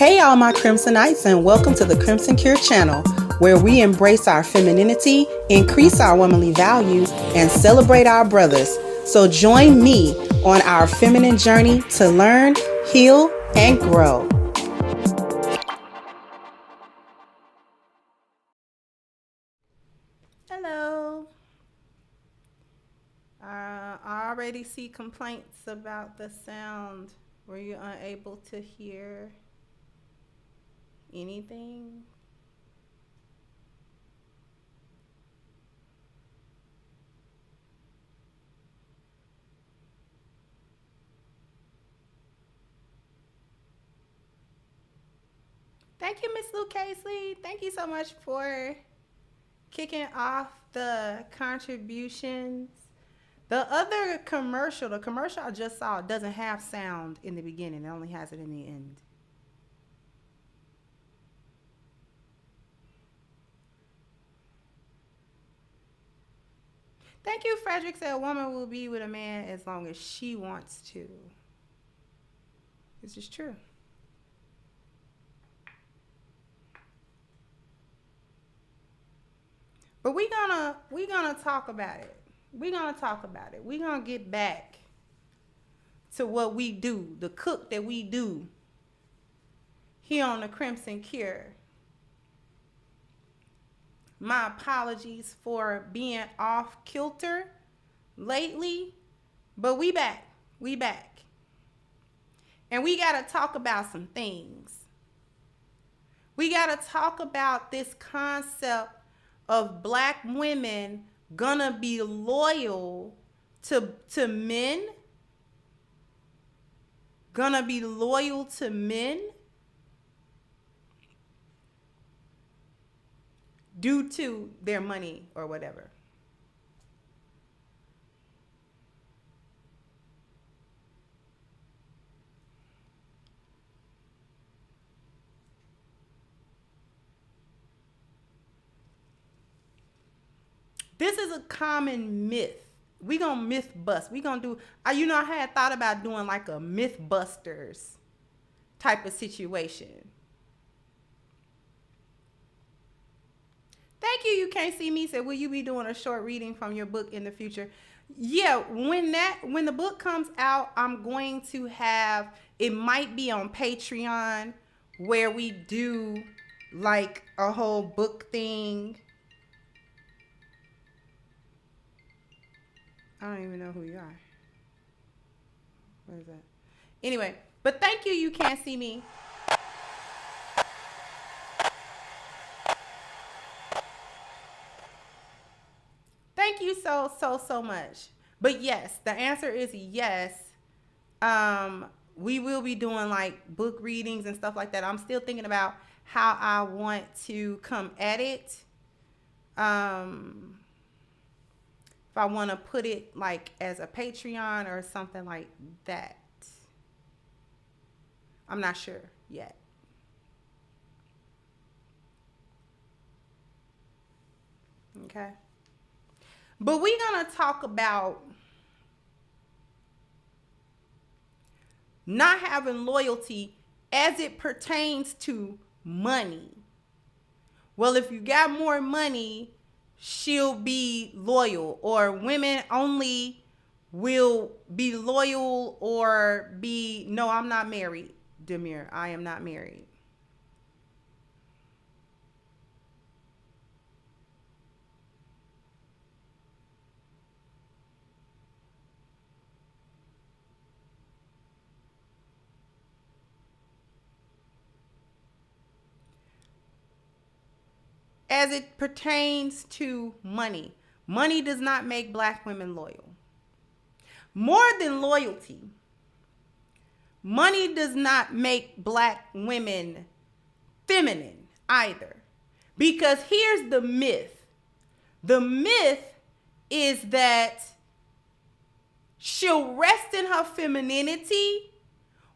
Hey all my Crimsonites, and welcome to the Crimson Cure channel, where we embrace our femininity, increase our womanly value, and celebrate our brothers. So join me on our feminine journey to learn, heal, and grow. Hello. I already see complaints about the sound. Were you unable to hear anything? Thank you, Miss Lou Casey. Thank you so much for kicking off the contributions. The other commercial, the commercial I just saw, doesn't have sound in the beginning. It only has it in the end. Thank you, Frederick said a woman will be with a man as long as she wants to. This is true. But we're gonna talk about it. We're gonna talk about it. We're gonna get back to what we do, the cook that we do here on the Crimson Cure. My apologies for being off kilter lately, but we back. We back. And we gotta talk about some things. We gotta talk about this concept of black women gonna be loyal to men, gonna be loyal to men due to their money or whatever. This is a common myth. We gonna myth bust. We gonna do, I had thought about doing like a myth busters type of situation. Thank you. You can't see me. Said, will you be doing a short reading from your book in the future? Yeah, when the book comes out, I'm going to have, it might be on Patreon where we do like a whole book thing. I don't even know who you are. What is that? Anyway, but thank you. You can't see me. Thank you so much. But yes, the answer is yes. We will be doing like book readings and stuff like that. I'm still thinking about how I want to come at it. If I want to put it like as a Patreon or something like that. I'm not sure yet. Okay. But we're going to talk about not having loyalty as it pertains to money. Well, if you got more money, she'll be loyal, or women only will be loyal or be, no, I'm not married, Demir. I am not married. As it pertains to money, money does not make black women loyal. More than loyalty, money does not make black women feminine either. Because here's the myth. The myth is that she'll rest in her femininity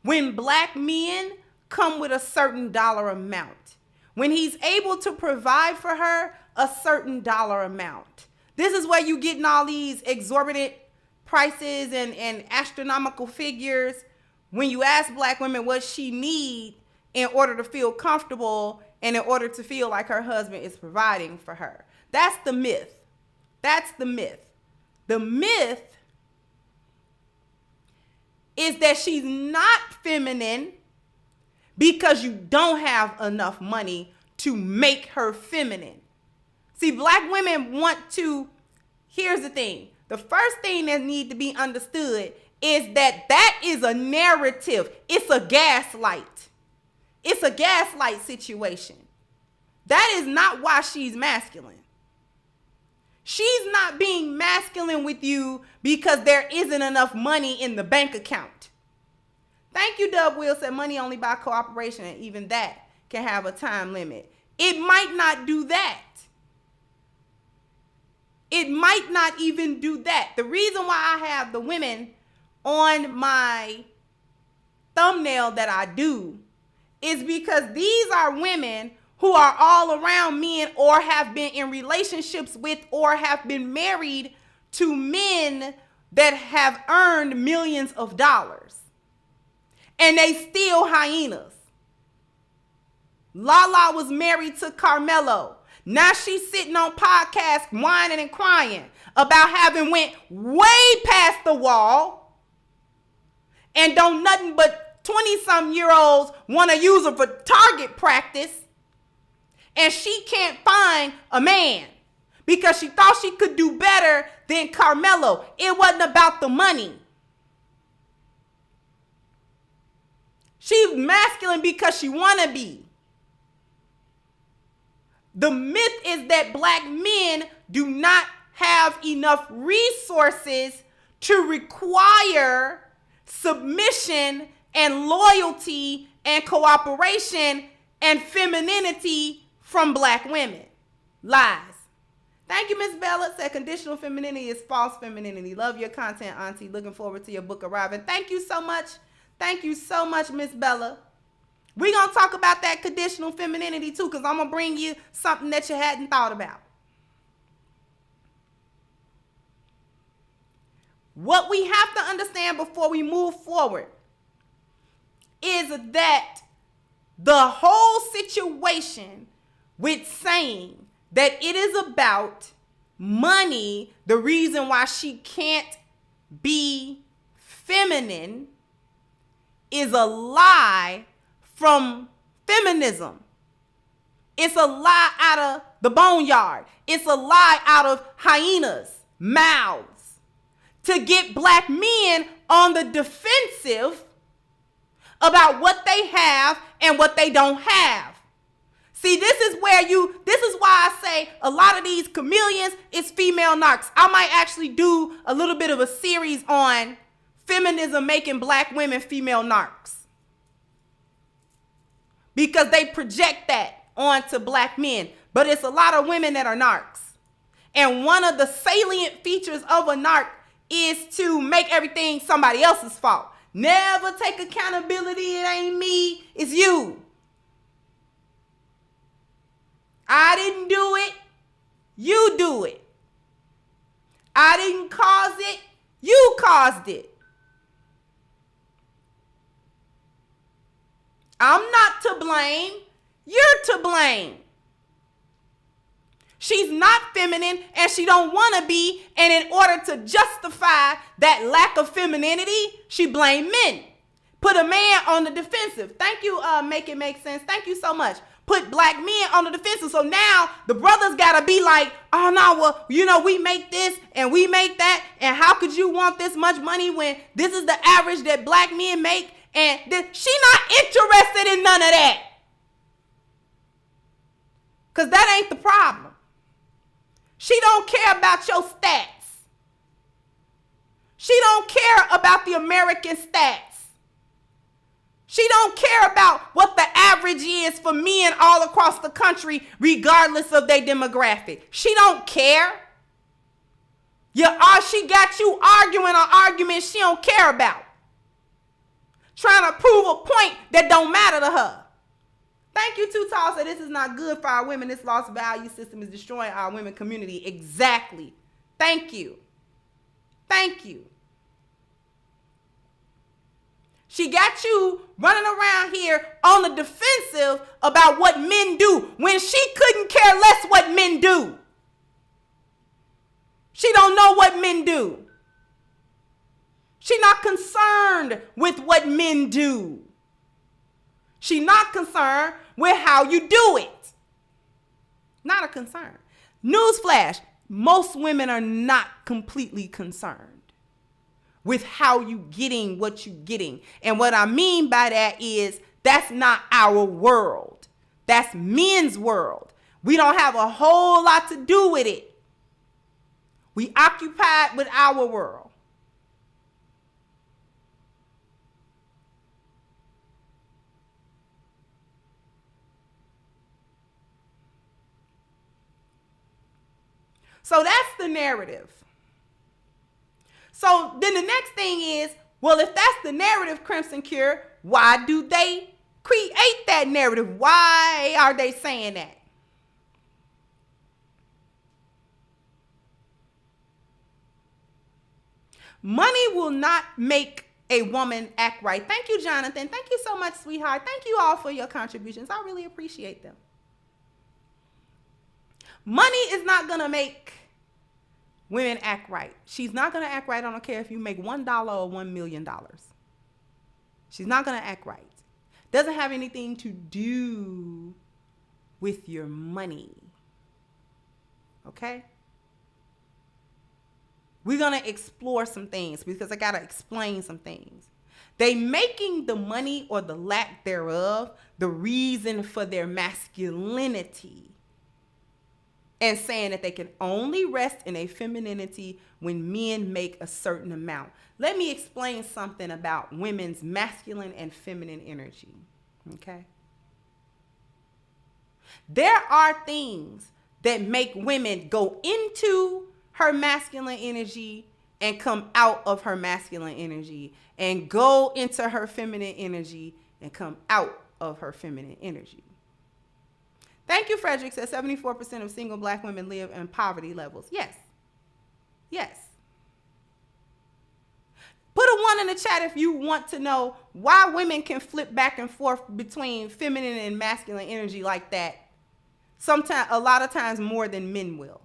when black men come with a certain dollar amount. When he's able to provide for her a certain dollar amount. This is where you getting all these exorbitant prices and astronomical figures. When you ask black women what she need, in order to feel comfortable and in order to feel like her husband is providing for her. That's the myth. That's the myth. The myth is that she's not feminine because you don't have enough money to make her feminine. See, black women want to, here's the thing. The first thing that needs to be understood is that that is a narrative. It's a gaslight. It's a gaslight situation. That is not why she's masculine. She's not being masculine with you because there isn't enough money in the bank account. Thank you, Dub Will said money only by cooperation, and even that can have a time limit. It might not do that. It might not even do that. The reason why I have the women on my thumbnail that I do is because these are women who are all around men or have been in relationships with or have been married to men that have earned millions of dollars. And they still hyenas. Lala was married to Carmelo. Now she's sitting on podcasts whining and crying about having went way past the wall and don't nothing but 20-some-year-olds want to use her for target practice. And she can't find a man because she thought she could do better than Carmelo. It wasn't about the money. She's masculine because she want to be. The myth is that black men do not have enough resources to require submission and loyalty and cooperation and femininity from black women. Lies. Thank you, Miss Bella. Said conditional femininity is false femininity. Love your content, Auntie. Looking forward to your book arriving. Thank you so much. Thank you so much, Miss Bella. We're going to talk about that conditional femininity too, because I'm going to bring you something that you hadn't thought about. What we have to understand before we move forward is that the whole situation with saying that it is about money, the reason why she can't be feminine, is a lie from feminism. It's a lie out of the boneyard. It's a lie out of hyenas' mouths to get black men on the defensive about what they have and what they don't have. See, this is why I say a lot of these chameleons is female narcs. I might actually do a little bit of a series on feminism making black women female narcs, because they project that onto black men. But it's a lot of women that are narcs. And one of the salient features of a narc is to make everything somebody else's fault. Never take accountability. It ain't me, it's you. I didn't do it, you do it. I didn't cause it, you caused it. I'm not to blame, you're to blame. She's not feminine and she don't want to be, and in order to justify that lack of femininity, she blamed men. Put a man on the defensive. Thank you, Make It Make Sense. Thank you so much. Put black men on the defensive. So now the brothers got to be like, oh no, well, we make this and we make that, and how could you want this much money when this is the average that black men make? And she not interested in none of that. Because that ain't the problem. She don't care about your stats. She don't care about the American stats. She don't care about what the average is for men all across the country, regardless of their demographic. She don't care. She got you arguing an argument she don't care about. Trying to prove a point that don't matter to her. Thank you, Too Tall. So this is not good for our women. This lost value system is destroying our women community. Exactly. Thank you. Thank you. She got you running around here on the defensive about what men do when she couldn't care less what men do. She don't know what men do. She not concerned with what men do. She not concerned with how you do it. Not a concern. Newsflash, most women are not completely concerned with how you getting what you getting. And what I mean by that is that's not our world. That's men's world. We don't have a whole lot to do with it. We occupied with our world. So that's the narrative. So then the next thing is, well, if that's the narrative, Crimson Cure, why do they create that narrative? Why are they saying that? Money will not make a woman act right. Thank you, Jonathan. Thank you so much, sweetheart. Thank you all for your contributions. I really appreciate them. Money is not going to make women act right. She's not going to act right. I don't care if you make $1 or $1 million. She's not going to act right. Doesn't have anything to do with your money. Okay? We're going to explore some things because I got to explain some things. They making the money or the lack thereof the reason for their masculinity and saying that they can only rest in a femininity when men make a certain amount. Let me explain something about women's masculine and feminine energy. Okay? There are things that make women go into her masculine energy and come out of her masculine energy and go into her feminine energy and come out of her feminine energy. Thank you, Frederick says 74% of single black women live in poverty levels. Yes. Yes. Put a 1 in the chat if you want to know why women can flip back and forth between feminine and masculine energy like that. Sometimes, a lot of times more than men will.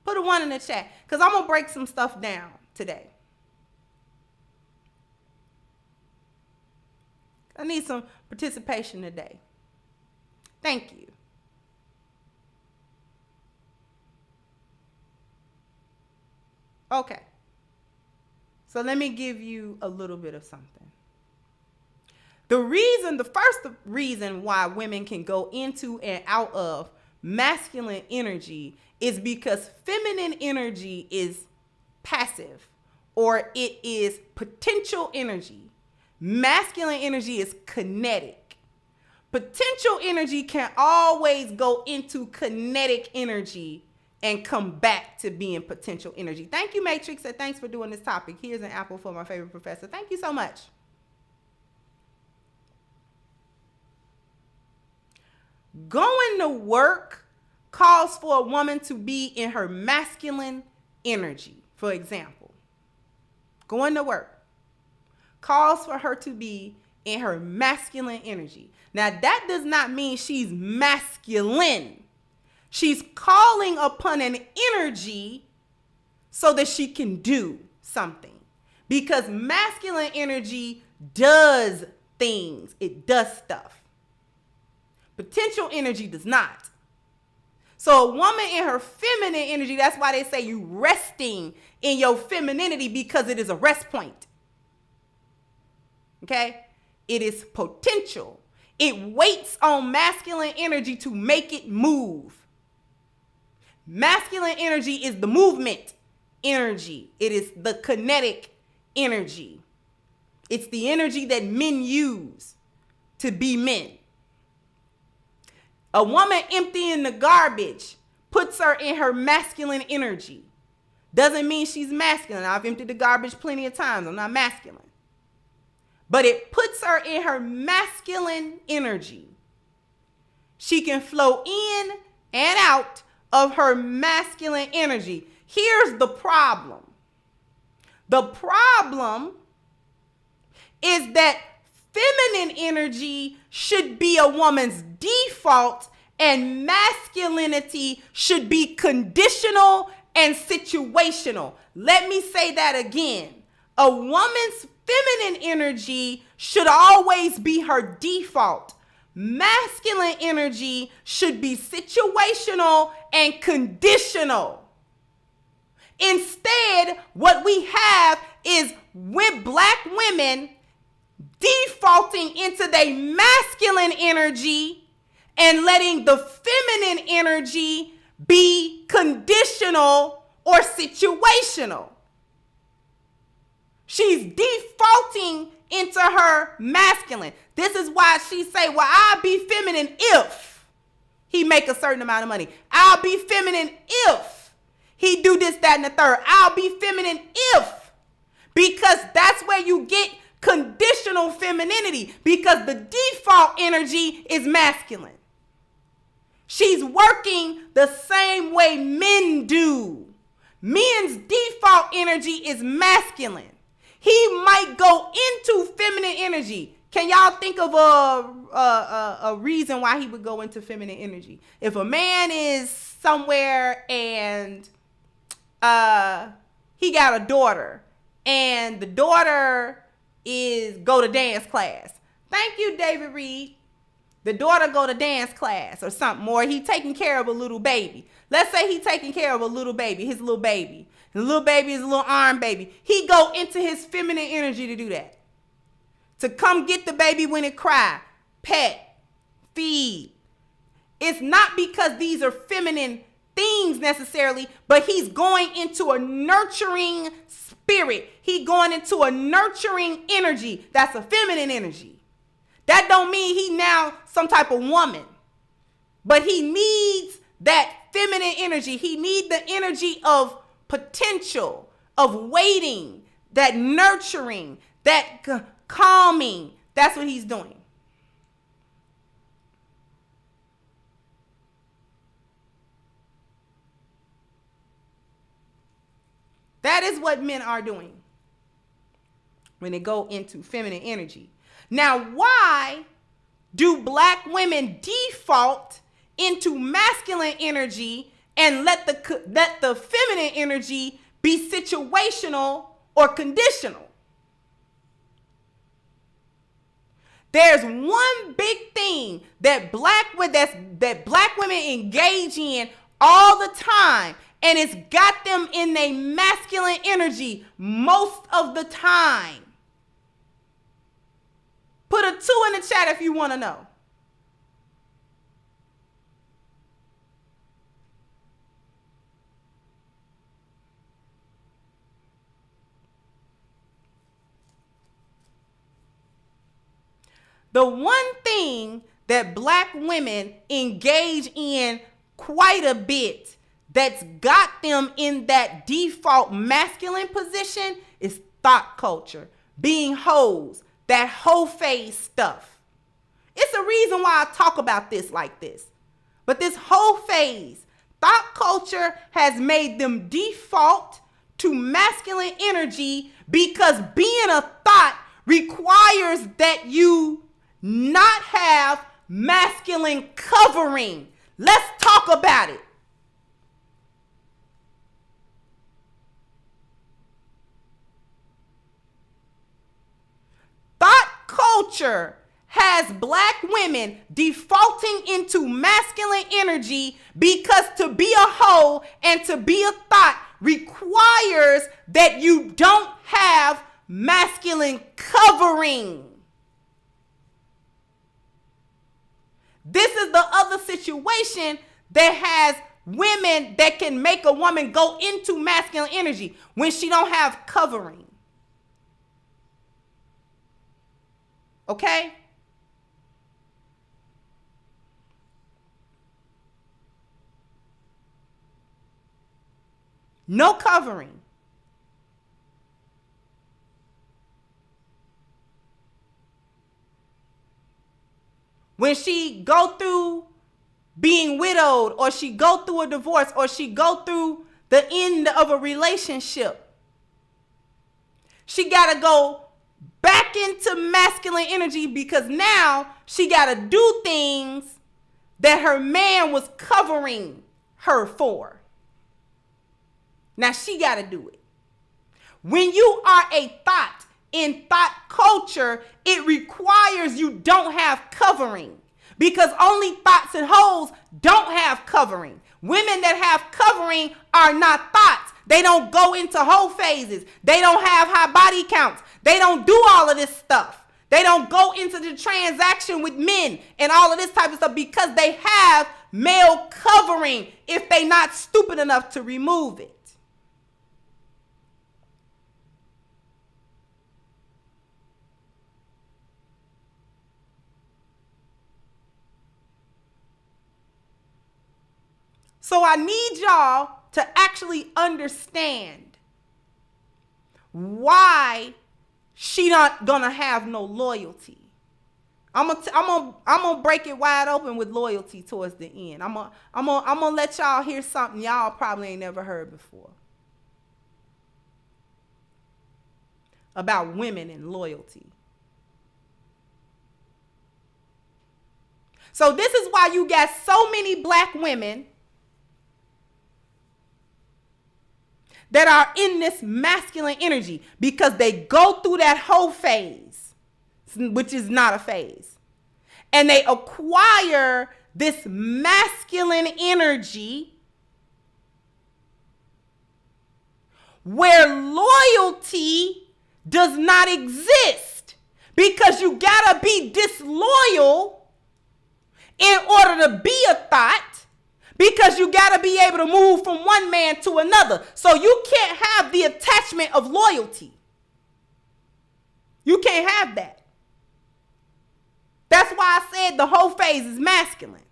Put a 1 in the chat because I'm going to break some stuff down today. I need some participation today. Thank you. Okay. So let me give you a little bit of something. The first reason why women can go into and out of masculine energy is because feminine energy is passive or it is potential energy. Masculine energy is kinetic. Potential energy can always go into kinetic energy and come back to being potential energy. Thank you, Matrix, and thanks for doing this topic. Here's an apple for my favorite professor. Thank you so much. Going to work calls for a woman to be in her masculine energy. For example, going to work calls for her to be in her masculine energy. Now, that does not mean she's masculine. She's calling upon an energy so that she can do something. Because masculine energy does things. It does stuff. Potential energy does not. So a woman in her feminine energy, that's why they say you resting in your femininity, because it is a rest point. Okay? It is potential. It waits on masculine energy to make it move. Masculine energy is the movement energy. It is the kinetic energy. It's the energy that men use to be men. A woman emptying the garbage puts her in her masculine energy. Doesn't mean she's masculine. I've emptied the garbage plenty of times. I'm not masculine. But it puts her in her masculine energy. She can flow in and out of her masculine energy. Here's the problem. The problem is that feminine energy should be a woman's default, and masculinity should be conditional and situational. Let me say that again. A woman's feminine energy should always be her default. Masculine energy should be situational and conditional. Instead, what we have is with black women defaulting into their masculine energy and letting the feminine energy be conditional or situational. She's defaulting into her masculine. This is why she say, well, I'll be feminine if he make a certain amount of money. I'll be feminine if he do this, that, and the third. I'll be feminine if. Because that's where you get conditional femininity, because the default energy is masculine. She's working the same way men do. Men's default energy is masculine. He might go into feminine energy. Can y'all think of a reason why he would go into feminine energy? If a man is somewhere and he got a daughter, and the daughter is go to dance class. Thank you, David Reed. The daughter go to dance class or something, or he taking care of a little baby. Let's say he taking care of a little baby, his little baby. The little baby is a little arm baby. He go into his feminine energy to do that. To come get the baby when it cry, pet, feed. It's not because these are feminine things necessarily, but he's going into a nurturing spirit. He going into a nurturing energy. That's a feminine energy. That don't mean he now some type of woman, but he needs that feminine energy. He needs the energy of potential, of waiting, that nurturing, that calming. That's what he's doing. That is what men are doing when they go into feminine energy. Now, why do black women default into masculine energy and let the feminine energy be situational or conditional? There's one big thing that black women engage in all the time, and it's got them in their masculine energy most of the time. Put a 2 in the chat if you want to know. The one thing that black women engage in quite a bit that's got them in that default masculine position is thot culture, being hoes, that whole phase stuff. It's a reason why I talk about this like this. But this whole phase, thot culture has made them default to masculine energy because being a thot requires that you not have masculine covering. Let's talk about it. Thot culture has black women defaulting into masculine energy because to be a hoe and to be a thot requires that you don't have masculine covering. This is the other situation that has women that can make a woman go into masculine energy when she don't have covering. Okay? No covering. When she go through being widowed, or she go through a divorce, or she go through the end of a relationship, she got to go back into masculine energy because now she got to do things that her man was covering her for. Now she got to do it. When you are a thot in thot culture, it requires you don't have covering because only thots and hoes don't have covering. Women that have covering are not thots. They don't go into hoe phases. They don't have high body counts. They don't do all of this stuff. They don't go into the transaction with men and all of this type of stuff because they have male covering if they not stupid enough to remove it. So I need y'all to actually understand why she not gonna have no loyalty. I'm gonna break it wide open with loyalty towards the end. I'm gonna let y'all hear something y'all probably ain't never heard before about women and loyalty. So this is why you got so many black women that are in this masculine energy because they go through that whole phase, which is not a phase. And they acquire this masculine energy where loyalty does not exist because you gotta be disloyal in order to be a thot. Because you got to be able to move from one man to another. So you can't have the attachment of loyalty. You can't have that. That's why I said the whole phase is masculine.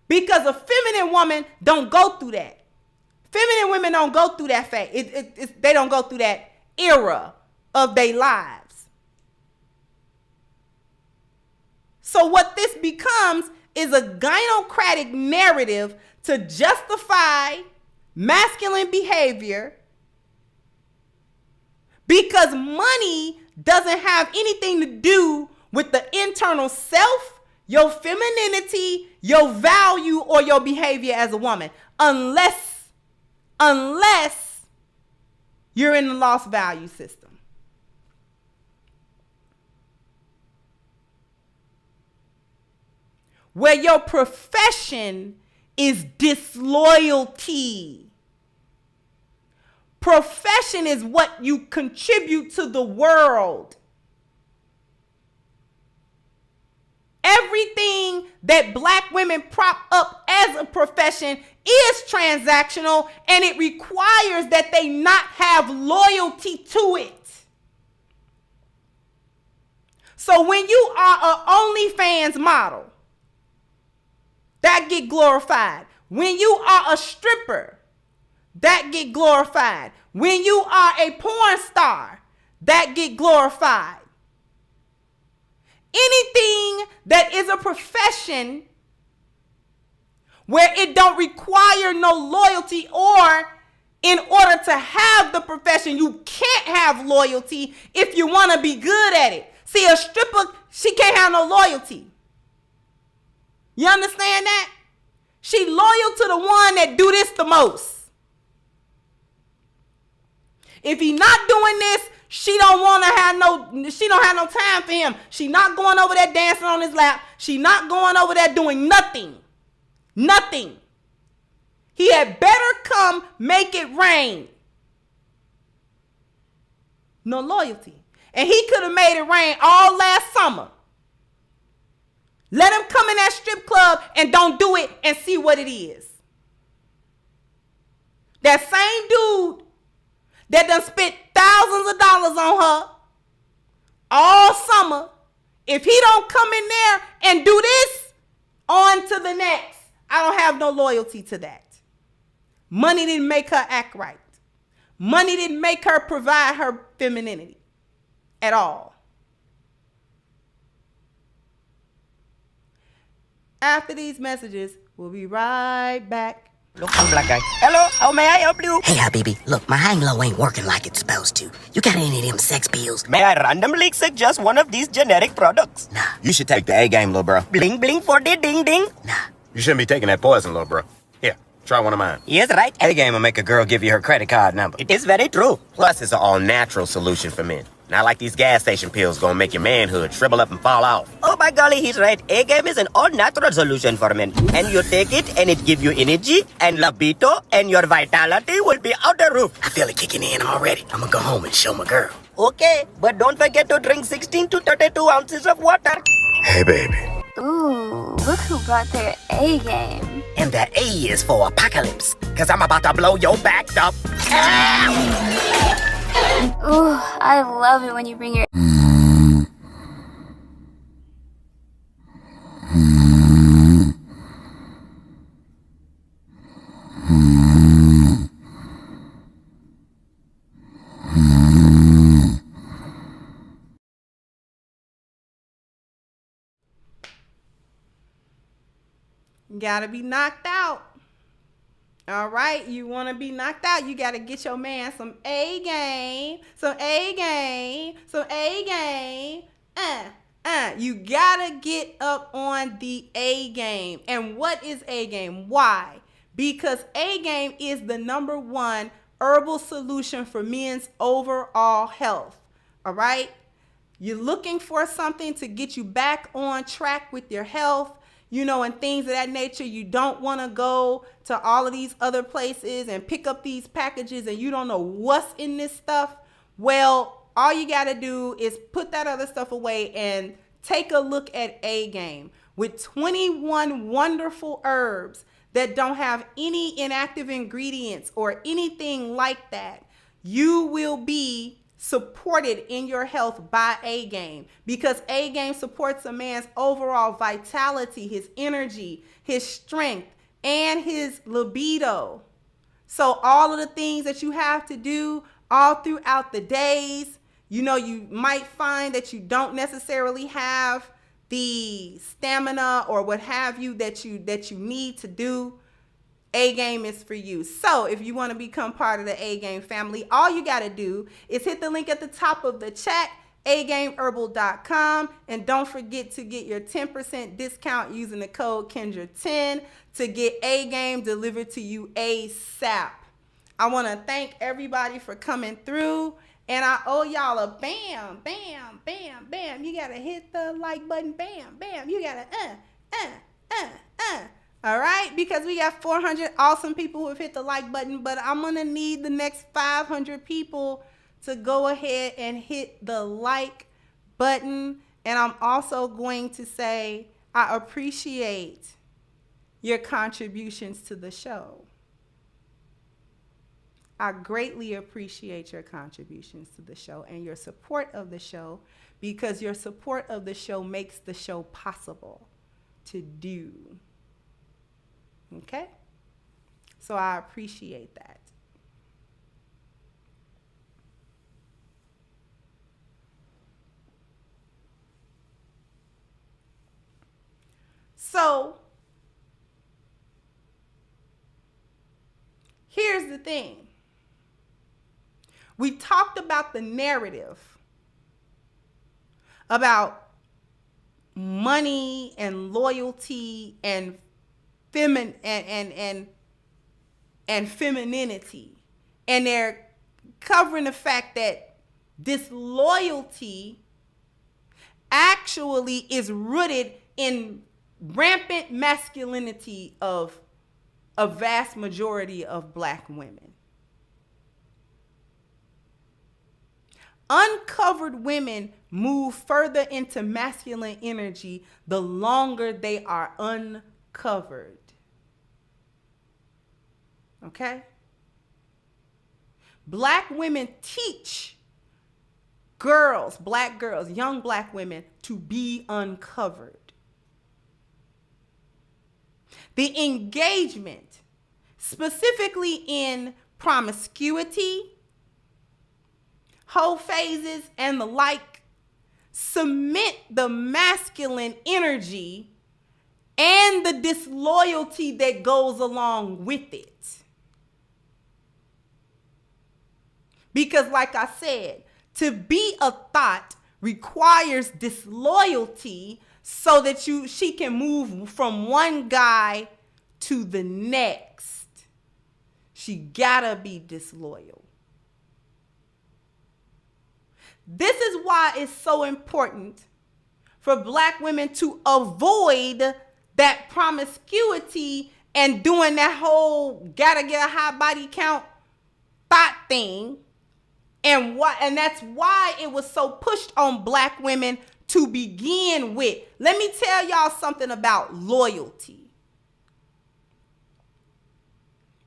Because a feminine woman don't go through that. Feminine women don't go through that phase. They don't go through that era of their lives. So what this becomes is a gynocratic narrative to justify masculine behavior because money doesn't have anything to do with the internal self, your femininity, your value, or your behavior as a woman, unless you're in the lost value system. Where your profession is disloyalty. Profession is what you contribute to the world. Everything that black women prop up as a profession is transactional, and it requires that they not have loyalty to it. So when you are an OnlyFans model, that get glorified. When you are a stripper, that get glorified. When you are a porn star, that get glorified. Anything that is a profession where it don't require no loyalty, or in order to have the profession, you can't have loyalty if you want to be good at it. See, a stripper, she can't have no loyalty. You understand that? She loyal to the one that do this the most. If he not doing this, she don't have no time for him. She not going over there dancing on his lap. She not going over there doing nothing. Nothing. He had better come make it rain. No loyalty. And he could have made it rain all last summer. Let him come in that strip club and don't do it and see what it is. That same dude that done spent thousands of dollars on her all summer, if he don't come in there and do this, on to the next. I don't have no loyalty to that. Money didn't make her act right. Money didn't make her provide her femininity at all. After these messages, we'll be right back. Look, I'm black guy. Hello, how may I help you? Hey, Habibi, look, my hang low ain't working like it's supposed to. You got any of them sex pills? May I randomly suggest one of these generic products? Nah. You should take the A game, little bro. Bling bling for the ding ding. Nah. You shouldn't be taking that poison, little bro. Here, try one of mine. Yes, right. A game will make a girl give you her credit card number. It is very true. Plus, it's an all-natural solution for men. Not like these gas station pills gonna make your manhood shrivel up and fall off. Oh my golly, he's right. A-game is an all-natural solution for men. And you take it and it give you energy and libido and your vitality will be out the roof. I feel it kicking in already. I'm gonna go home and show my girl. Okay, but don't forget to drink 16 to 32 ounces of water. Hey, baby. Ooh, look who brought their A game. And that A is for apocalypse. Cause I'm about to blow your back up. Ooh, I love it when you bring your... Gotta be knocked out. All right, you want to be knocked out, you got to get your man some A game, some A game, some A game. You got to get up on the A game. And what is A game? Why? Because A game is the #1 herbal solution for men's overall health. All right? You're looking for something to get you back on track with your health, you know, and things of that nature. You don't want to go to all of these other places and pick up these packages and you don't know what's in this stuff. Well, all you got to do is put that other stuff away and take a look at A game with 21 wonderful herbs that don't have any inactive ingredients or anything like that. You will be supported in your health by A game, because A game supports a man's overall vitality, his energy, his strength, and his libido. So all of the things that you have to do all throughout the days, you know, you might find that you don't necessarily have the stamina or what have you that you need to do. A game is for you. So if you want to become part of the A game family, all you got to do is hit the link at the top of the chat, agameherbal.com, and don't forget to get your 10% discount using the code Kendra10 to get A game delivered to you ASAP. I want to thank everybody for coming through, and I owe y'all a bam, bam, bam, bam. You got to hit the like button, bam, bam. You got to all right, because we got 400 awesome people who have hit the like button, but I'm going to need the next 500 people to go ahead and hit the like button. And I'm also going to say I appreciate your contributions to the show. I greatly appreciate your contributions to the show and your support of the show, because your support of the show makes the show possible to do. Okay? So I appreciate that. So here's the thing. We talked about the narrative about money and loyalty and femininity, and they're covering the fact that this loyalty actually is rooted in rampant masculinity of a vast majority of Black women. Uncovered women move further into masculine energy the longer they are uncovered. Okay? Black women teach girls, Black girls, young Black women, to be uncovered. The engagement, specifically in promiscuity, whole phases, and the like, cement the masculine energy and the disloyalty that goes along with it. Because like I said, to be a thot requires disloyalty so that she can move from one guy to the next. She gotta be disloyal. This is why it's so important for Black women to avoid that promiscuity and doing that whole gotta get a high body count thot thing. And that's why it was so pushed on Black women to begin with. Let me tell y'all something about loyalty.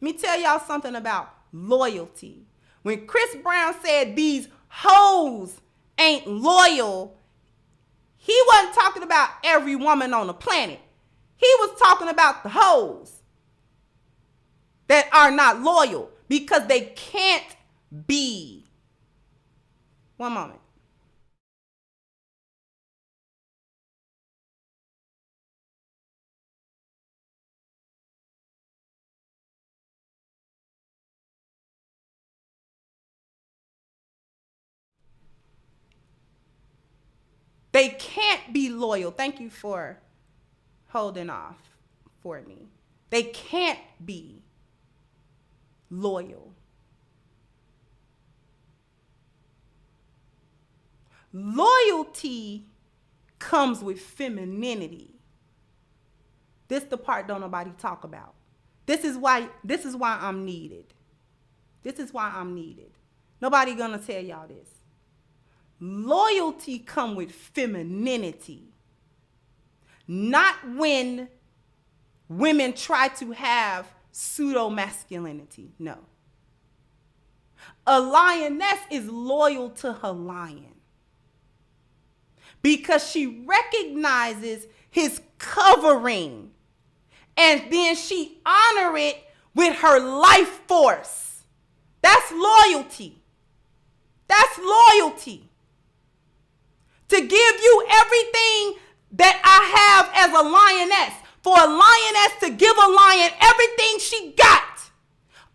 Let me tell y'all something about loyalty. When Chris Brown said these hoes ain't loyal, he wasn't talking about every woman on the planet. He was talking about the hoes that are not loyal because they can't be. One moment. They can't be loyal. Thank you for holding off for me. They can't be loyal. Loyalty comes with femininity. This the part don't nobody talk about. This is why I'm needed. This is why I'm needed. Nobody gonna tell y'all this. Loyalty come with femininity. Not when women try to have pseudo masculinity. No. A lioness is loyal to her lion because she recognizes his covering and then she honor it with her life force. That's loyalty. That's loyalty. To give you everything that I have as a lioness. For a lioness to give a lion everything she got.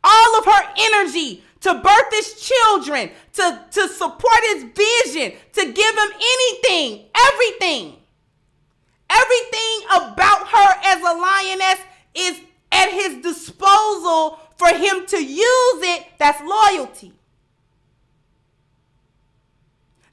All of her energy to birth his children, to support his vision, to give him anything, everything. Everything about her as a lioness is at his disposal for him to use it. That's loyalty.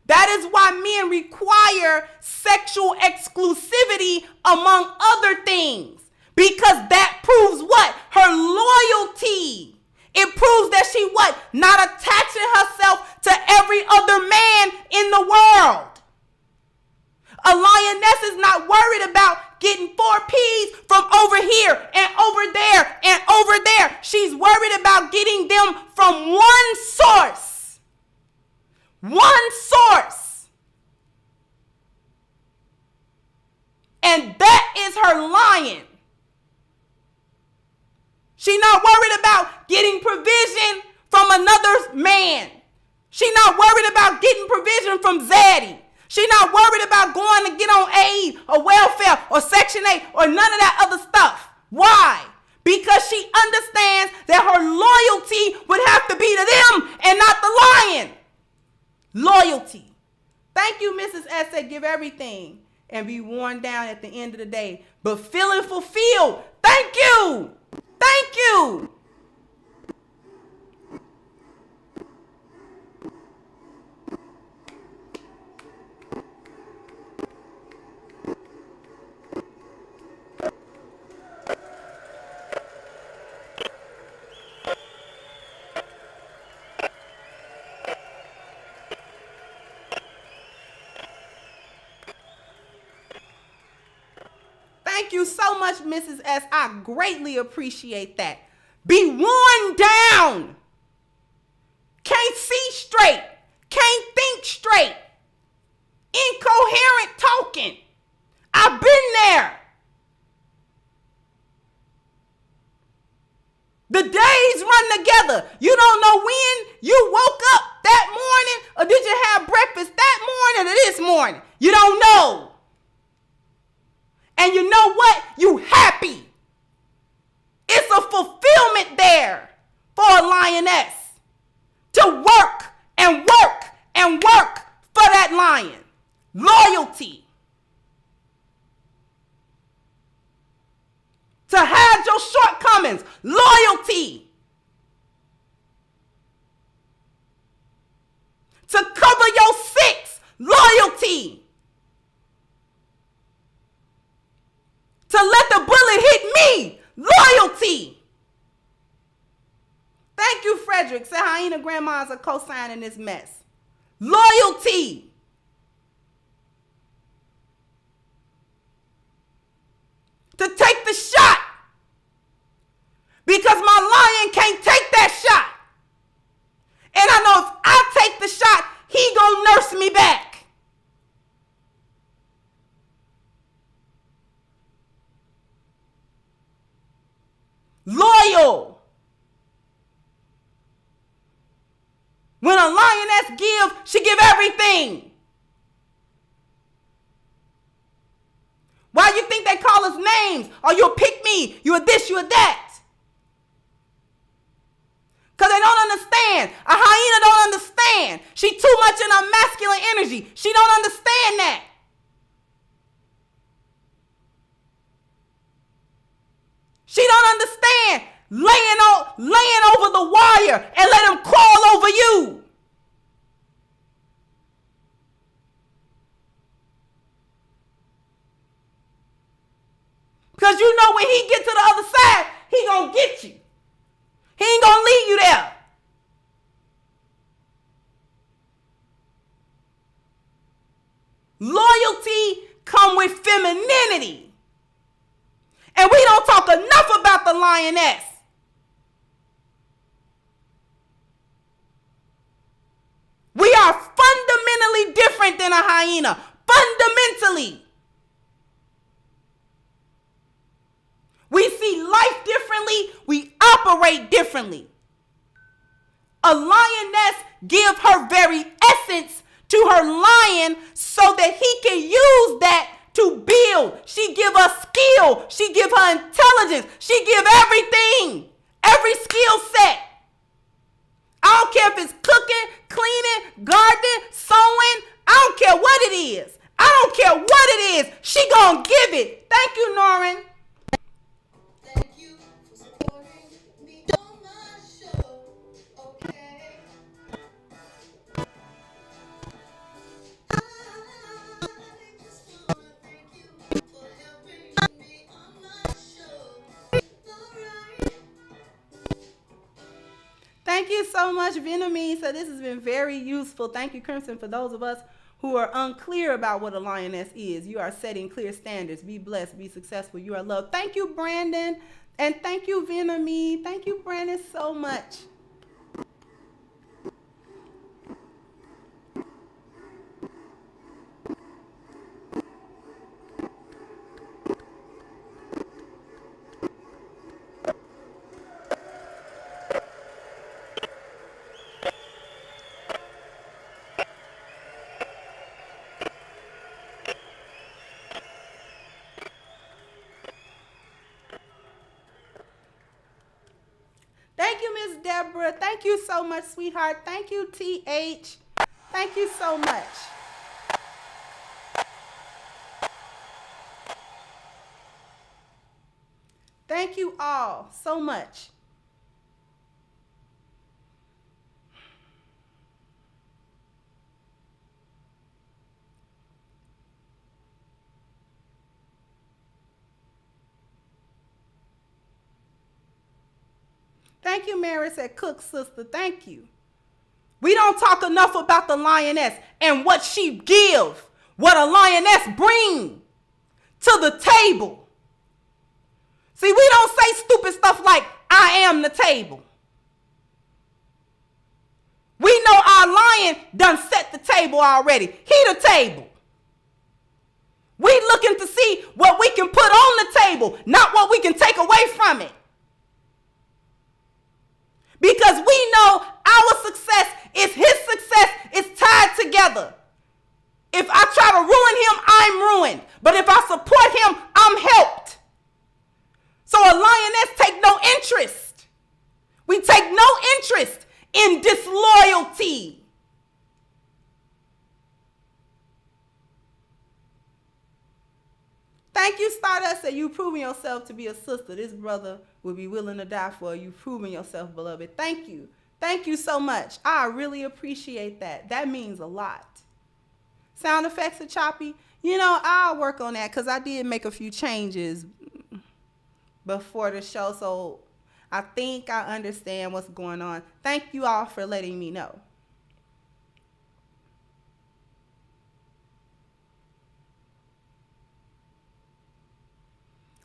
That is why men require sexual exclusivity among other things. Because that proves what? Her loyalty. It proves that she what? Not attaching herself to every other man in the world. A lioness is not worried about getting 4 P's from over here and over there and over there. She's worried about getting them from one source. One source. And that is her lion. She's not worried about getting provision from another man. She's not worried about getting provision from Zaddy. She's not worried about going to get on aid or welfare or Section 8 or none of that other stuff. Why? Because she understands that her loyalty would have to be to them and not the lion. Loyalty. Thank you, Mrs. S. Said give everything and be worn down at the end of the day, but feeling fulfilled. Thank you. Thank you. Thank you so much, Mrs. S. I greatly appreciate that. Be worn down. Can't see straight. Can't think straight. Incoherent talking. I've been there. The days run together. You don't know when you woke up that morning or did you have breakfast that morning or this morning. You don't know. And you know what? You to work and work and work for that lion. Loyalty. To hide your shortcomings. Loyalty. To cover your six. Loyalty. To let the bullet hit me. Loyalty. Thank you, Frederick. Say hyena grandmas are co-signing this mess. Loyalty. To take the shot. Because my lion can't take that shot. And I know if I take the shot, he gonna nurse me back. Loyal. When a lioness give, she give everything. Why you think they call us names? Oh, you a pick me, you a this, you a that. Because they don't understand. A hyena don't understand. She too much in her masculine energy. She don't understand that. She don't understand laying over the wire and let him crawl over you. Because you know when he get to the other side, he gonna get you. He ain't gonna leave you there. Loyalty come with femininity. And we don't talk enough about the lioness. We are fundamentally different than a hyena. Fundamentally. We see life differently. We operate differently. A lioness gives her very essence to her lion so that he can use that to build. She give us skill. She give her intelligence. She give everything. Every skill set. I don't care if it's cooking, cleaning, gardening, sewing. I don't care what it is. I don't care what it is. She gonna give it. Thank you, Norrin. Thank you so much, Venomine. So this has been very useful. Thank you, Crimson. For those of us who are unclear about what a lioness is, you are setting clear standards. Be blessed, be successful. You are loved. Thank you, Brandon. And thank you, Venomine. Thank you, Brandon, so much. Thank you, Miss Deborah. Thank you so much, sweetheart. Thank you, TH. Thank you so much. Thank you all so much. Thank you, Mary said, cook, sister. Thank you. We don't talk enough about the lioness and what she gives, what a lioness brings to the table. See, we don't say stupid stuff like, I am the table. We know our lion done set the table already. He the table. We looking to see what we can put on the table, not what we can take away from it. Because we know our success is his success is tied together. If I try to ruin him, I'm ruined. But if I support him, I'm helped. So a lioness take no interest. We take no interest in disloyalty. Thank you, Stardust, that you proving yourself to be a sister. This brother will be willing to die for you, proving yourself, beloved. Thank you. Thank you so much. I really appreciate that. That means a lot. Sound effects are choppy. You know, I'll work on that because I did make a few changes before the show. So I think I understand what's going on. Thank you all for letting me know.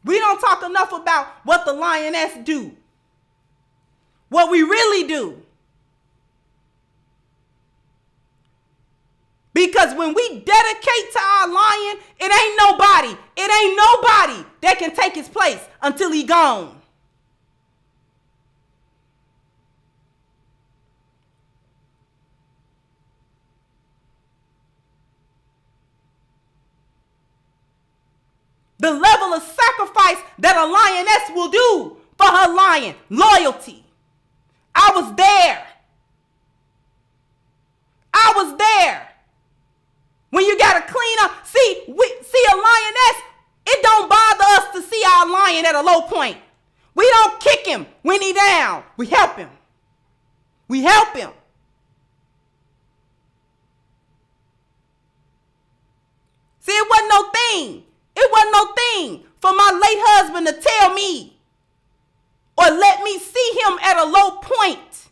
We don't talk enough about what the Lioness do. What we really do. Because when we dedicate to our lion, it ain't nobody that can take his place until he gone. The level of sacrifice that a lioness will do for her lion. Loyalty. I was there. When you got to clean up. See a lioness, it don't bother us to see our lion at a low point. We don't kick him when he down. We help him. See, it wasn't no thing. It wasn't no thing for my late husband to tell me or let me see him at a low point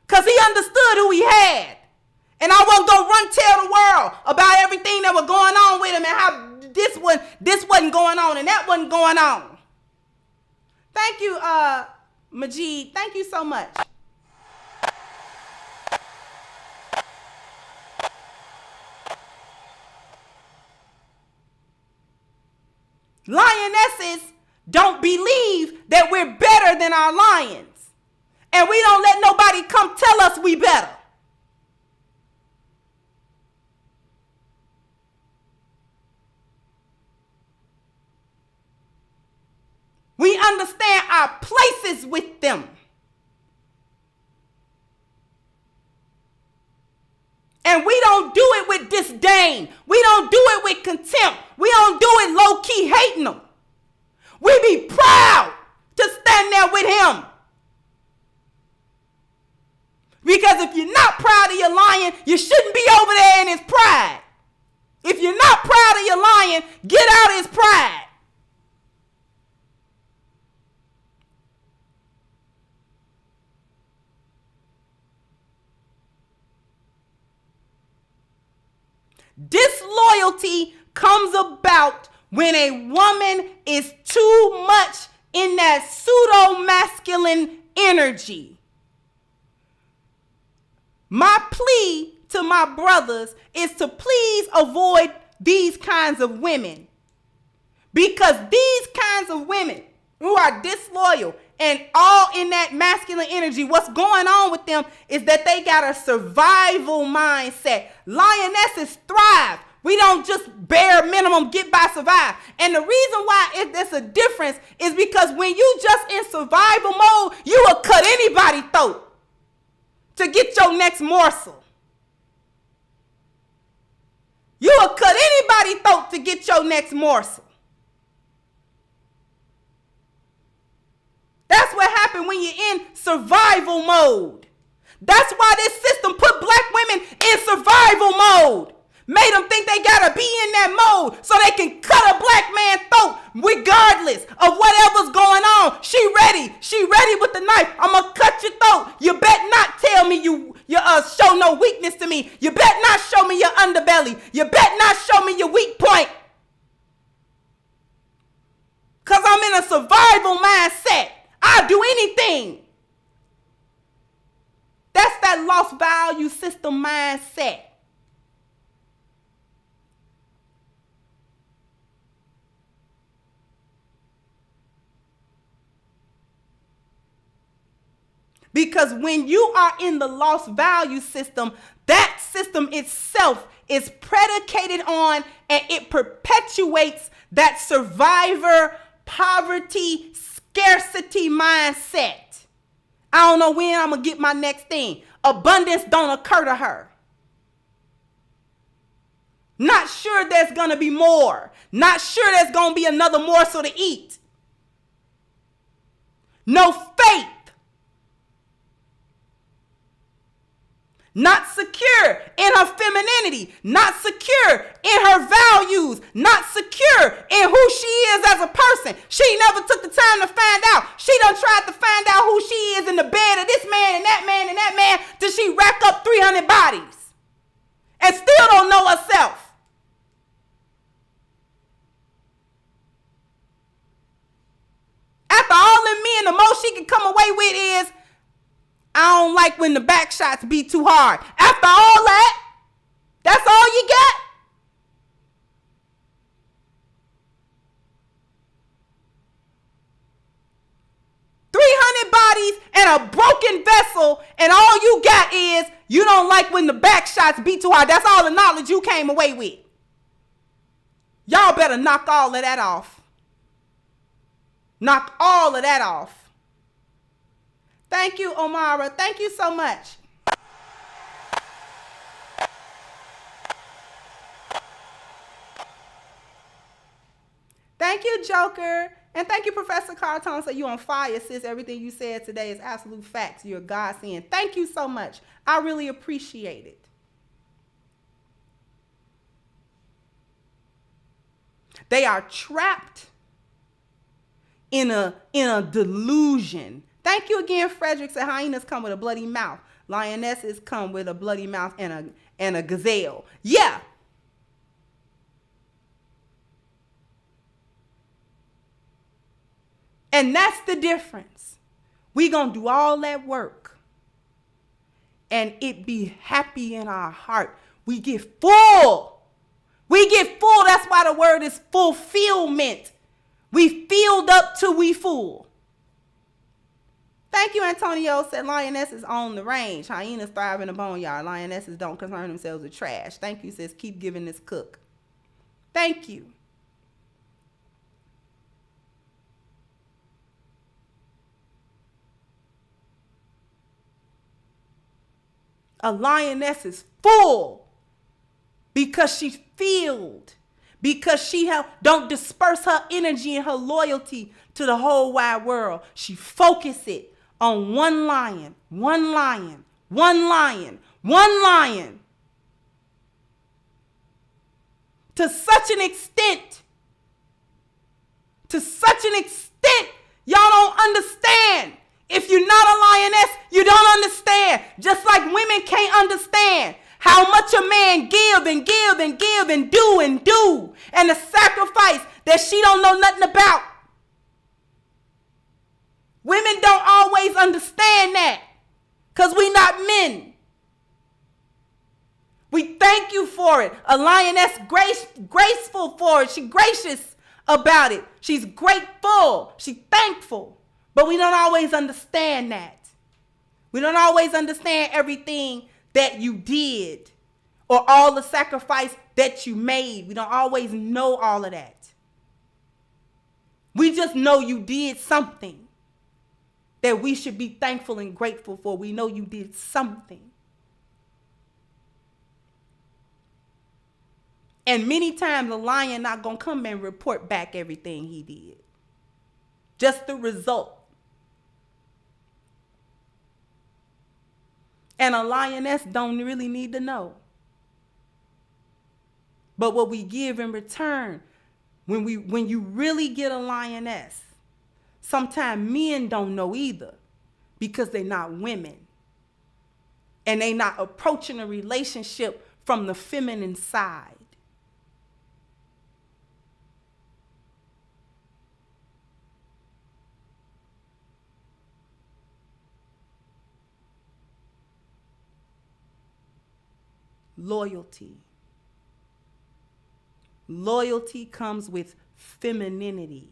because he understood who he had. And I won't go run tell the world about everything that was going on with him and how this wasn't going on and that wasn't going on. Thank you, Majid. Thank you so much. Lionesses don't believe that we're better than our lions. And we don't let nobody come tell us we better. We understand our places with them. And we don't do it with disdain. We don't do it with contempt. We don't do it low-key hating them. We be proud to stand there with him. Because if you're not proud of your lion, you shouldn't be over there in his pride. If you're not proud of your lion, get out of his pride. Disloyalty comes about when a woman is too much in that pseudo-masculine energy. My plea to my brothers is to please avoid these kinds of women. Because these kinds of women who are disloyal and all in that masculine energy, what's going on with them is that they got a survival mindset. Lionesses thrive. We don't just bare minimum get by survive. And the reason why there's a difference is because when you just in survival mode, you will cut anybody's throat to get your next morsel. You will cut anybody's throat to get your next morsel. That's what happened when you're in survival mode. That's why this system put black women in survival mode. Made them think they gotta be in that mode so they can cut a black man's throat regardless of whatever's going on. She ready with the knife. I'm gonna cut your throat. You bet not tell me you show no weakness to me. You bet not show me your underbelly. You bet not show me your weak point. Cause I'm in a survival mindset. I'll do anything. That's that lost value system mindset. Because when you are in the lost value system, that system itself is predicated on and it perpetuates that survivor, poverty, scarcity mindset. I don't know when I'm going to get my next thing. Abundance don't occur to her. Not sure there's going to be more. Not sure there's going to be another morsel to eat. No faith. Not secure in her femininity. Not secure in her values. Not secure in who she is as a person. She never took the time to find out. She done tried to find out who she is in the bed of this man and that man and that man till she rack up 300 bodies and still don't know herself. After all them men, the most she can come away with is, I don't like when the back shots be too hard. After all that, that's all you got? Bodies and a broken vessel, and all you got is you don't like when the back shots be too hard. That's all the knowledge you came away with. Y'all better knock all of that off. Knock all of that off. Thank you, Omara. Thank you so much. Thank you, Joker. And thank you, Professor Carlton. So you on fire, sis. Everything you said today is absolute facts. You're a godsend. Thank you so much. I really appreciate it. They are trapped in a delusion. Thank you again, Frederick. Said hyenas come with a bloody mouth. Lionesses come with a bloody mouth and a gazelle. Yeah. And that's the difference. We gonna do all that work and it be happy in our heart. We get full. We get full. That's why the word is fulfillment. We filled up till we full. Thank you, Antonio. Said lionesses own the range. Hyenas thrive in the boneyard. Lionesses don't concern themselves with trash. Thank you, sis. Keep giving this cook. Thank you. A lioness is full because she's filled, because she don't disperse her energy and her loyalty to the whole wide world. She focuses it on one lion, one lion, one lion, one lion. To such an extent, y'all don't understand. If you're not a lioness, you don't understand. Just like women can't understand how much a man give and give and give and do and the sacrifice that she don't know nothing about. Women don't always understand that because we not men. We thank you for it. A lioness graceful for it. She's gracious about it. She's grateful. She's thankful. But we don't always understand that. We don't always understand everything that you did or all the sacrifice that you made. We don't always know all of that. We just know you did something that we should be thankful and grateful for. We know you did something. And many times a lion not going to come and report back everything he did. Just the result. And a lioness don't really need to know. But what we give in return, when you really get a lioness, sometimes men don't know either because they're not women. And they're not approaching a relationship from the feminine side. Loyalty. Loyalty comes with femininity.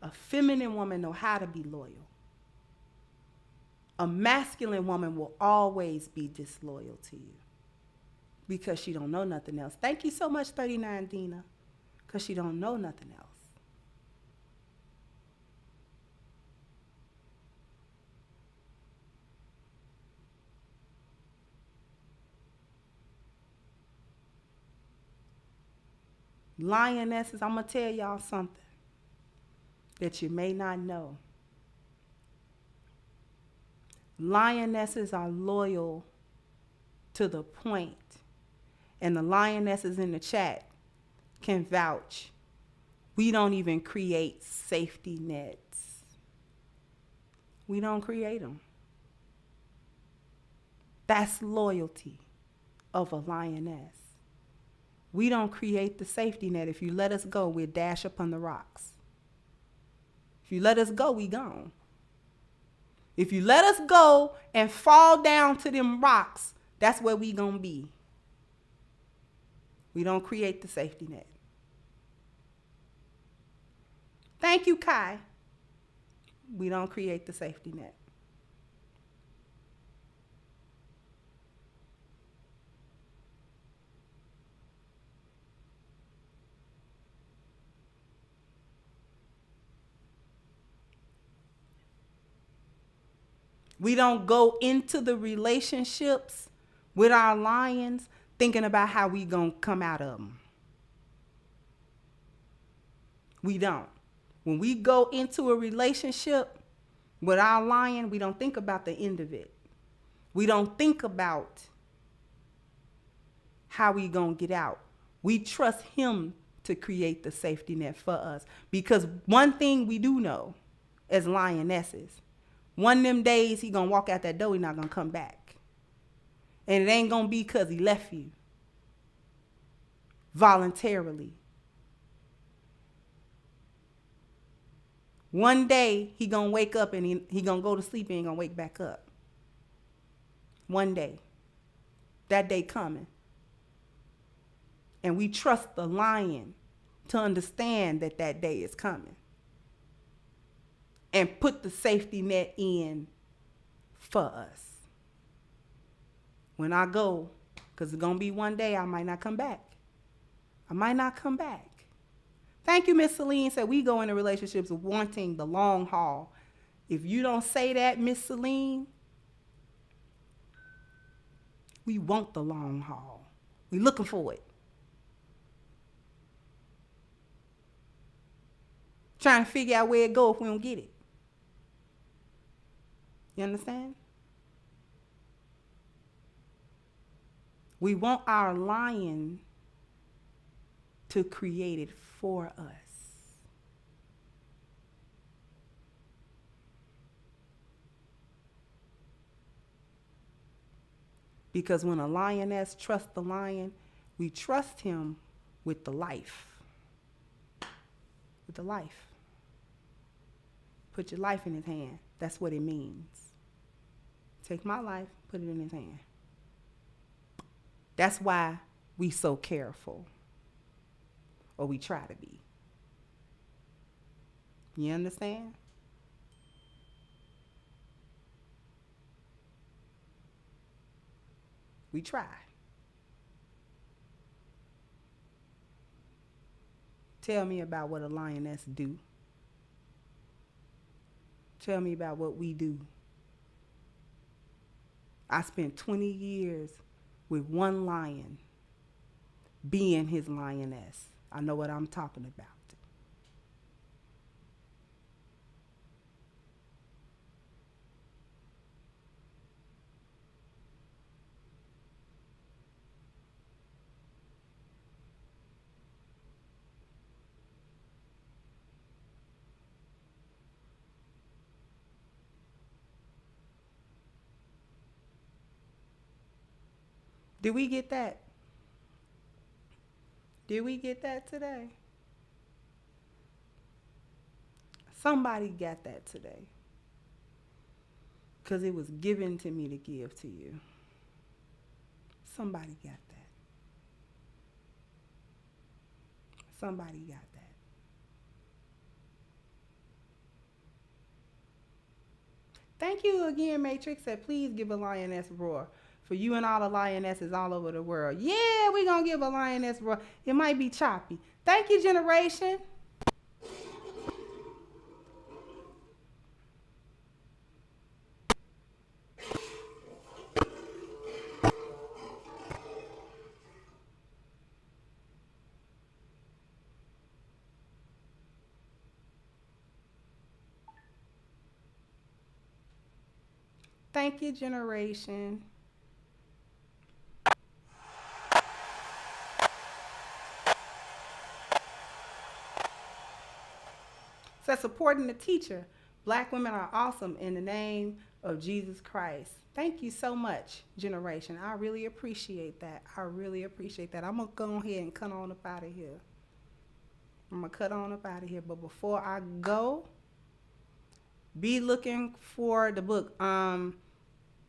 A feminine woman knows how to be loyal. A masculine woman will always be disloyal to you because she don't know nothing else. Thank you so much, 39 Dina, because she don't know nothing else. Lionesses, I'm going to tell y'all something that you may not know. Lionesses are loyal to the point, and the lionesses in the chat can vouch. We don't even create safety nets. We don't create them. That's loyalty of a lioness. We don't create the safety net. If you let us go, we'll dash upon the rocks. If you let us go, we gone. If you let us go and fall down to them rocks, that's where we gonna be. We don't create the safety net. Thank you, Kai. We don't create the safety net. We don't go into the relationships with our lions thinking about how we gonna come out of them. We don't. When we go into a relationship with our lion, we don't think about the end of it. We don't think about how we gonna get out. We trust him to create the safety net for us. Because one thing we do know as lionesses, one of them days he gonna walk out that door, he not gonna come back. And it ain't gonna be because he left you voluntarily. One day he gonna wake up and he gonna go to sleep and he gonna wake back up. One day. That day coming. And we trust the lion to understand that that day is coming. And put the safety net in for us. When I go, because it's going to be one day I might not come back. I might not come back. Thank you, Miss Celine said we go into relationships wanting the long haul. If you don't say that, Miss Celine, we want the long haul. We looking for it. Trying to figure out where it go if we don't get it. You understand? We want our lion to create it for us. Because when a lioness trusts the lion, we trust him with the life. With the life. Put your life in his hand. That's what it means. Take my life, put it in his hand. That's why we so careful. Or we try to be. You understand? We try. Tell me about what a lioness do. Tell me about what we do. I spent 20 years with one lion being his lioness. I know what I'm talking about. Did we get that? Did we get that today? Somebody got that today. Because it was given to me to give to you. Somebody got that. Somebody got that. Thank you again, Matrix. Said, please give a lioness roar. For you and all the lionesses all over the world. Yeah, we're going to give a lioness roar. It might be choppy. Thank you, Generation. Thank you, generation. So supporting the teacher. Black women are awesome in the name of Jesus Christ. Thank you so much, generation. I really appreciate that. I really appreciate that. I'm going to go ahead and cut on up out of here. But before I go, be looking for the book.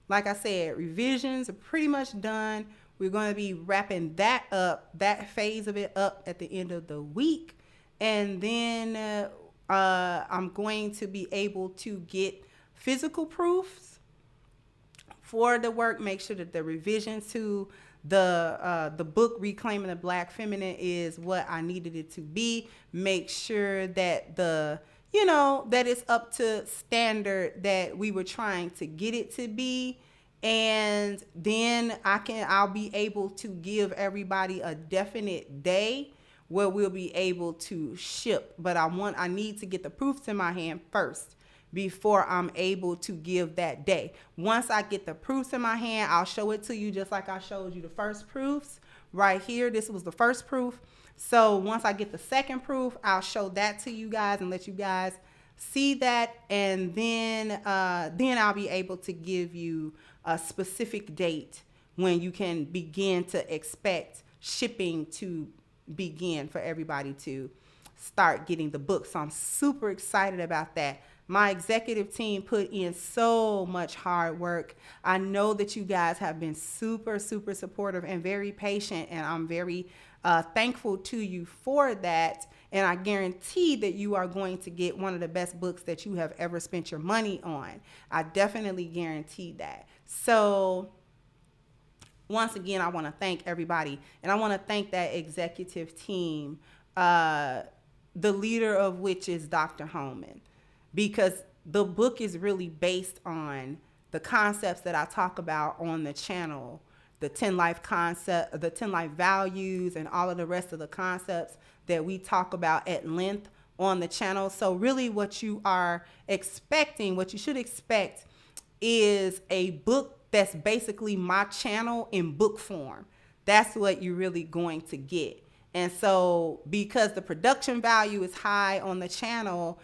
Like I said, revisions are pretty much done. We're going to be wrapping that up, that phase of it up at the end of the week. And then I'm going to be able to get physical proofs for the work. Make sure that the revisions to the book Reclaiming the Black Feminine is what I needed it to be. Make sure that that it's up to standard that we were trying to get it to be. And then I'll be able to give everybody a definite day where we'll be able to ship. But I need to get the proofs in my hand first before I'm able to give that day. Once I get the proofs in my hand, I'll show it to you just like I showed you the first proofs right here. This was the first proof. So once I get the second proof, I'll show that to you guys and let you guys see that. And then I'll be able to give you a specific date when you can begin to expect shipping to begin for everybody to start getting the book. So I'm super excited about that. My executive team put in so much hard work. I know that you guys have been super, super supportive and very patient, and I'm very thankful to you for that. And I guarantee that you are going to get one of the best books that you have ever spent your money on. I definitely guarantee that. So once again, I want to thank everybody, and I want to thank that executive team, the leader of which is Dr. Holman, because the book is really based on the concepts that I talk about on the channel, the 10 life concept, the 10 life values, and all of the rest of the concepts that we talk about at length on the channel. So really what you are expecting, what you should expect, is a book that's basically my channel in book form. That's what you're really going to get. And so because the production value is high on the channel,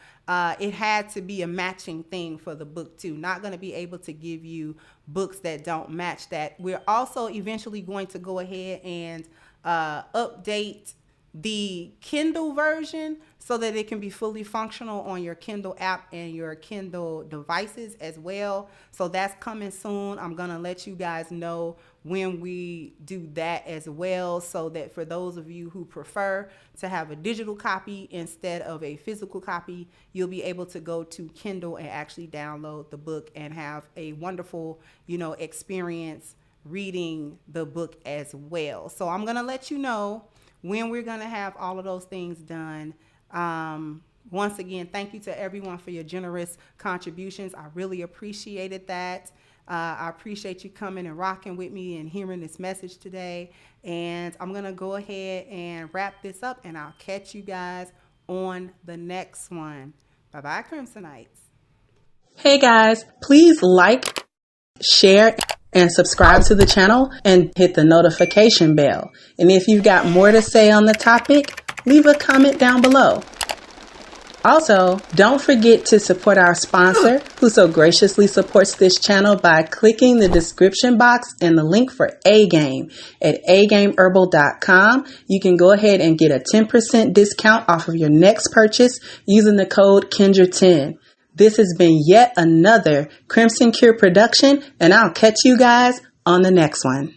it had to be a matching thing for the book too. Not going to be able to give you books that don't match that. We're also eventually going to go ahead and update the Kindle version so that it can be fully functional on your Kindle app and your Kindle devices as well. So that's coming soon. I'm going to let you guys know when we do that as well, so that for those of you who prefer to have a digital copy instead of a physical copy, you'll be able to go to Kindle and actually download the book and have a wonderful, experience reading the book as well. So I'm going to let you know when we're going to have all of those things done. Once again, thank you to everyone for your generous contributions. I really appreciated that. I appreciate you coming and rocking with me and hearing this message today. And I'm going to go ahead and wrap this up, and I'll catch you guys on the next one. Bye-bye, Crimsonites. Hey guys, please like, share, and subscribe to the channel and hit the notification bell. And if you've got more to say on the topic, leave a comment down below. Also, don't forget to support our sponsor, who so graciously supports this channel by clicking the description box and the link for A-Game at agameherbal.com. You can go ahead and get a 10% discount off of your next purchase using the code Kendra10. This has been yet another Crimson Cure production, and I'll catch you guys on the next one.